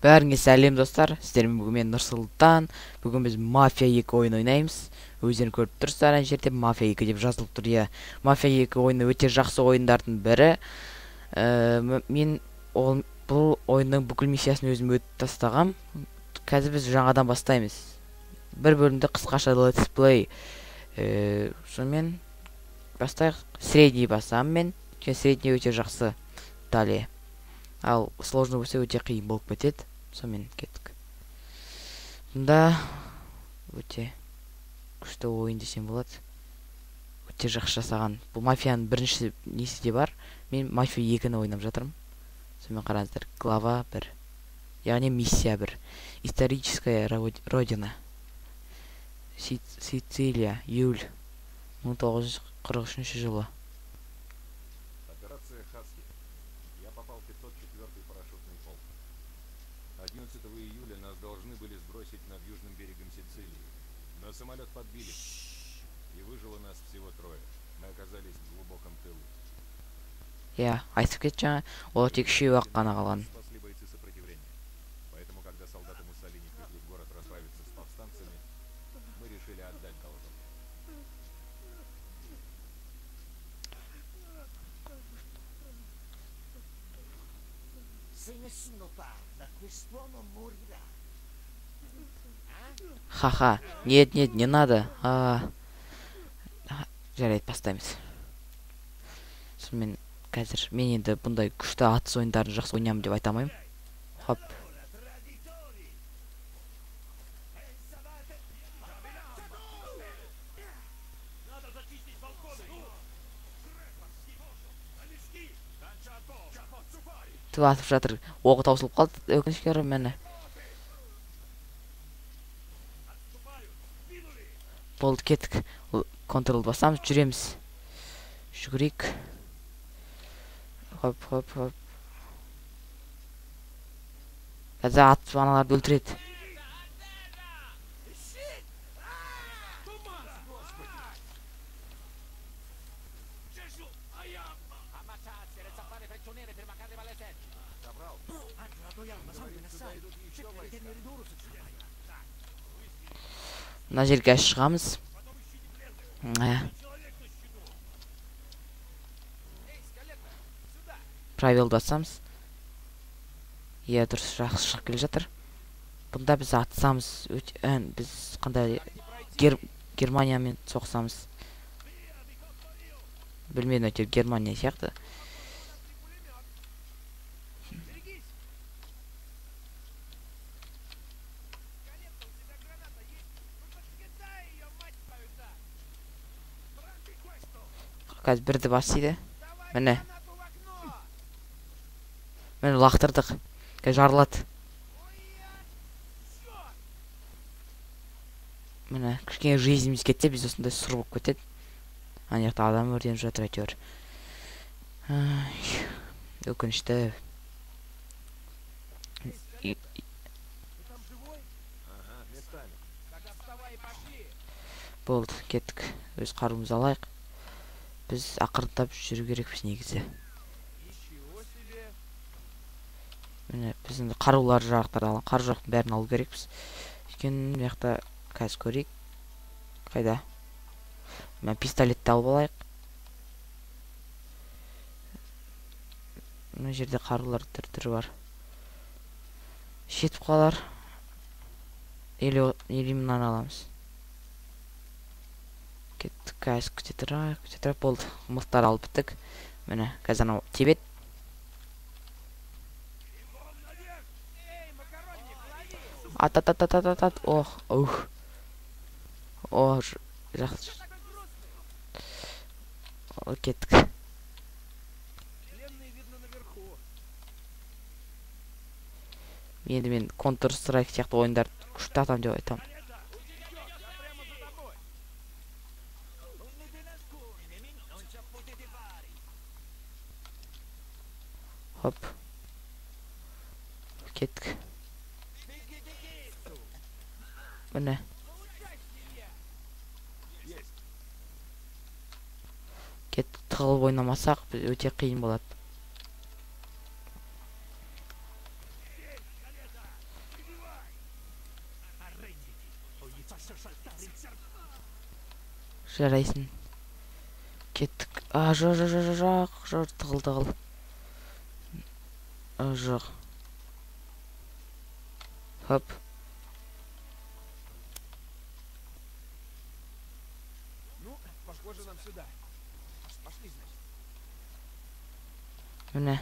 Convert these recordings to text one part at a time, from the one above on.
Бәріңе сәлем достар, сіздермен бүгін мен Нұрсұлтан. Бүгін біз Мафия 2 ойын ойнаймыз. Өздерің көріп тұрсыздар, ана жерде Мафия 2 деп жазылып тұр. Иә, Мафия 2 ойыны өте жақсы ойындардың бірі. Мен бұл ойынның бүкіл миссиясын өзім өтіп тастағам. Қазір біз жаңадан бастаймыз. Бір бөлімді қысқаша let's play. Сонымен бастайық. Средний басам мен. Средний өте жақсы. Далее. Ал сложно болса өте қиын болып кетеді. Сонымен кеттік. Мұнда өте күшті ойын десем болады. Өте жақсы жасаған. Бұл мафияның бірінші несі де бар. Мен мафия 2-ні ойнап жатырмын. Сонымен қараңыздар. Глава 1. Яғни миссия 1. Историческая родина. Сицилия. Июль 1943 жылы. Операция «Хаски». Я попал в 504-й парашютный полк. 11 июля нас должны были сбросить над южным берегом Сицилии. Но самолет подбили. И выжило нас всего 3. Мы оказались в глубоком тылу. Я айтып кетчі, ол тек 3-ақ қана қалған. Спасли бойцы сопротивления. Поэтому, когда солдаты Муссолини пришли в город расправиться с повстанцами, мы решили отдать должок. Se nessuno parla, quest'uomo morirà. Ха-ха, нет, не надо. Жарайды, бастаймыз. Сонымен қазір мен енді бұндай күшті атыс ойындарын жақсы ойнамын деп айта алмаймын. Хоп. Ту атып жатыр. Оғы таусылып қалды. Өкінішке орай мені. Болды, кеттік. Контрол басамыз, жүреміз. Жүгірейік. Хоп. Қазір атып аналарды өлтіреді. Мына жерге шығамыз. Правил басамыз. Иә, дұрыс, жақсы шығып келе жатыр. Бұнда біз атсамыз, біз қандай Германиямен соқсамыз. Білмедім, өтер Германия сияқты. Қазір бірді басыйды. Міне лақтырдық. Қазір жарылады. Міне кішкене жизніміз кетсе, біз осындай сұр болып кетеді. Ана жақта адам өртеніп жатыр әйтеуір. Өкінішті. Болды, кеттік. Өз қаруымызды алайық. Біз ақырындап жүру керекпіз негізі. Міне біздің қарулар жарақтар алған. Қару жарақтың бәрін алу керекпіз. Өйткені жақта қазір көрейік. Қайда? Мен пистолетті алып алайық. Мына жерде қарулар түрі бар. Жетіп қалар. Или мынаны аламыз. Кеттік, қазір күте болды. Мылтар алып біттік. Міне, қазір анау тебет. Ат. Жақсы. Кеттік. Енді мен Counter-Strike сияқты ойындар күшті атам деп айтам. Хоп. Кеттік. Міне. Кеттік, тығылып ойнамасақ өте қиын болады. жарайсың. Кеттік. Жоқ, тығыл. Жоқ. Хоп. Ну, похоже нам сюда. Пошли, значит. Міне.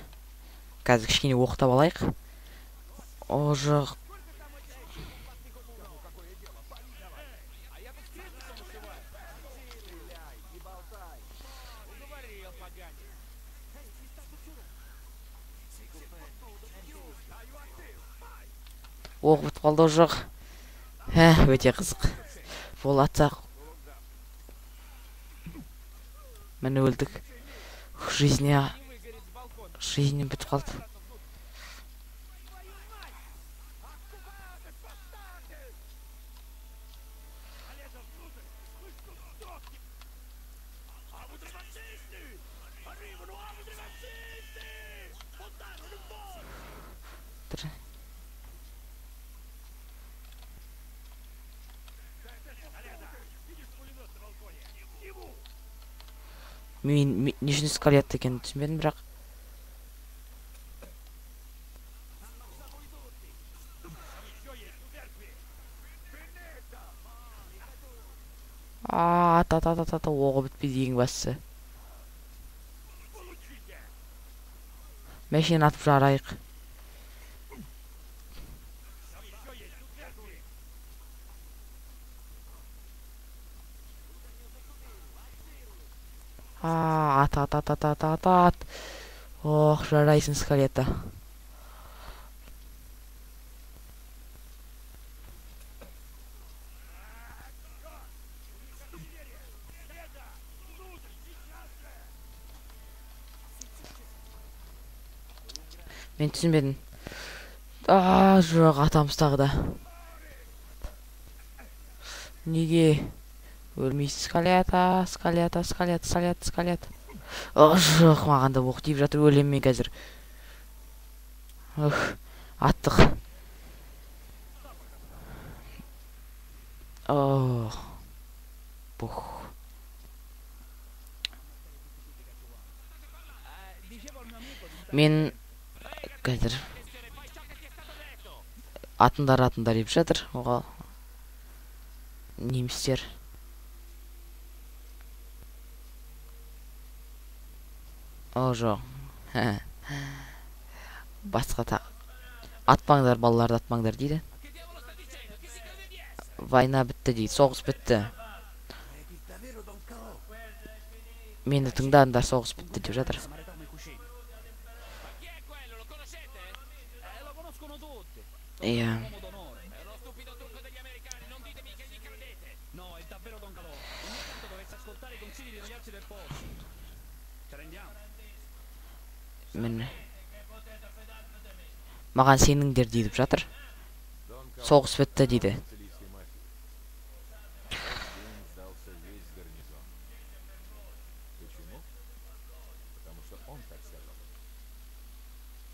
Қазір кішкене оқытап алайық. Жоқ. Оқ бітіп қалды, жоқ. Өте қызық. Бол атсақ. Міне өлдік. Жизнь бітіп қалды. Мен не үшін скалетті екенін түсінбедім, бірақ оғы бітпейді ең бастысы. Мәшинені атып жарайық. Ат. Ох, жарайсың скалета. Мен түсінбедім. Жоқ, атамыз тағы да. Неге? Өлмейсіз скалета. Жоқ, маған да оқ тиіп жатыр, өлем мен қазір. Аттық. Мен қазір атындар деп жатыр. Оға немістер. Жоқ. Басқа атпаңдар, балаларды атпаңдар дейді. Вайна бітті дейді, соғыс бітті. Мені тыңдаңдар, соғыс бітті деп жатыр. Иә. Міне. Маған сеніңдер дейіп жатыр. Соғыс бітті дейді.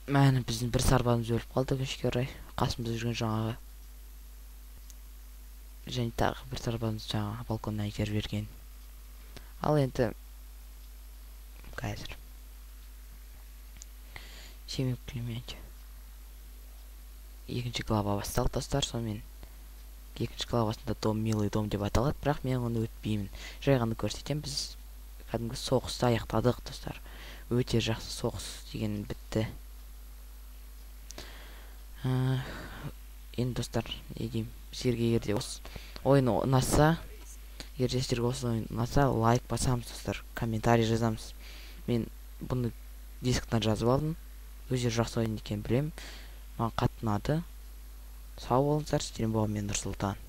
Мәні біздің бір сарбазымыз өліп қалды, өкінішке орай. Қасымызда жүрген жаңағы. Және тағы бір сарбазымыз жаңағы балконнан итеріп жіберген. Ал енді қазір Семейк Клемент. Екінші глава басталды, достар. Сонымен екінші главасында дом, милый дом деп аталады, бірақ мен оны өтпеймін. Жай ғана көрсетем, біз кәдімгі соғысты аяқтадық, достар. Өте жақсы соғыс деген бітті. Енді достар, не деймін, сіздерге егерде осы ойын ұнаса, егерде сіздерге осы ойын ұнаса, лайк басамыз, достар, комментарий жазамыз. Мен бұны дисктан жазып алдым. Өздері жақсы ойын екенін білемін. Маған қатты ұнады. Сау болыңыздар, сіздермен болған мен Нұрсұлтан.